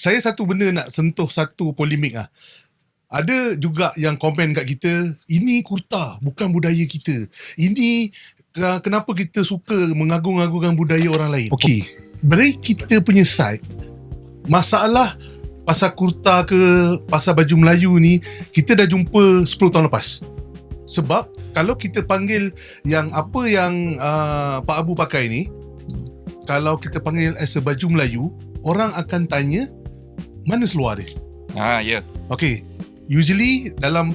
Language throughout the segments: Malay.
saya satu benda nak sentuh satu polemik lah. Ada juga yang komen kat kita, ini kurta, bukan budaya kita. Ini kenapa kita suka mengagung-agungkan budaya orang lain. Okey, dari kita punya side, masalah pasal kurta ke pasal baju Melayu ni, kita dah jumpa 10 tahun lepas. Sebab kalau kita panggil yang apa yang Pak Abu pakai ni, kalau kita panggil as a baju Melayu, orang akan tanya, mana seluar dia? Ya. Okey. Usually dalam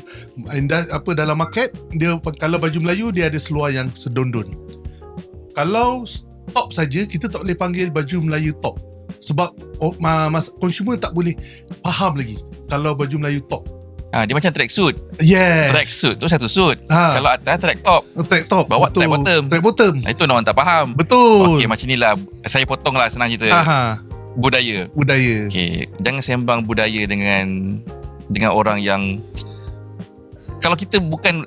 dalam market dia, kalau baju Melayu dia ada seluar yang sedondon. Kalau top saja, kita tak boleh panggil baju Melayu top. Sebab consumer tak boleh faham lagi kalau baju Melayu top. Dia macam tracksuit. Yes. Tracksuit tu satu suit. Kalau atas track top. Track top. Bawah track bottom. Track bottom. Itu orang tak faham. Betul. Okey, macam inilah. Saya potong lah, senang cerita. Budaya. Okey, jangan sembang budaya dengan orang yang, kalau kita bukan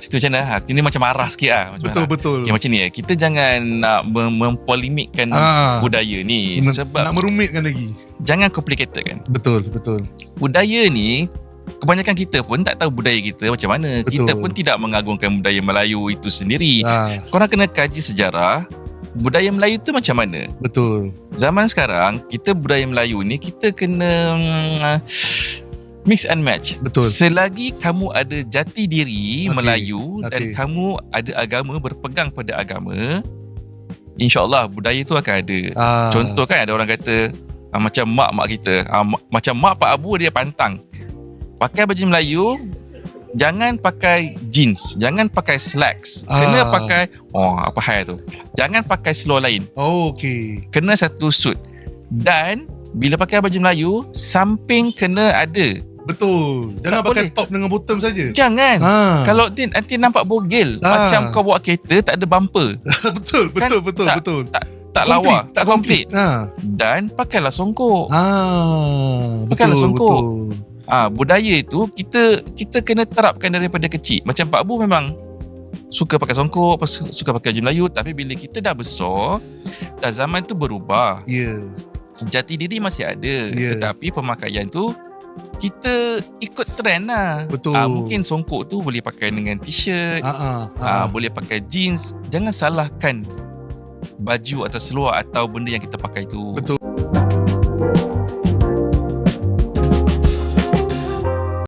cerita macam mana, ini macam marah sikit lah. Betul. Okay, macam ni kita jangan nak mempolemikkan budaya ni, sebab nak merumitkan lagi. Jangan complicated kan. Betul. Budaya ni, kebanyakan kita pun tak tahu budaya kita macam mana. Betul. Kita pun tidak mengagungkan budaya Melayu itu sendiri. Korang kena kaji sejarah budaya Melayu tu macam mana. Betul. Zaman sekarang, kita budaya Melayu ni, kita kena mix and match. Betul. Selagi kamu ada jati diri Melayu dan kamu ada agama, berpegang pada agama, InsyaAllah budaya tu akan ada. Contoh kan, ada orang kata macam mak kita, macam mak Pak Abu, dia pantang pakai baju Melayu, jangan pakai jeans, jangan pakai slacks, kena pakai apa hal tu, jangan pakai seluar lain. Okey. Kena satu suit. Dan bila pakai baju Melayu, samping kena ada. Betul. Jangan tak pakai boleh top dengan bottom saja. Jangan. Kalau nanti nampak bogel, macam kau bawa kereta tak ada bumper. Betul. Tak lawa, tak komplit. Dan pakailah songkok. Pakailah songkok. Budaya itu kita kena terapkan daripada kecil. Macam Pak Abu memang suka pakai songkok, suka pakai baju Melayu. Tapi bila kita dah besar, dah zaman tu berubah. Jati diri masih ada, tetapi pemakaian tu kita ikut trend lah. Betul. Mungkin songkok tu boleh pakai dengan t-shirt, boleh pakai jeans. Jangan salahkan baju atau seluar atau benda yang kita pakai tu. Betul.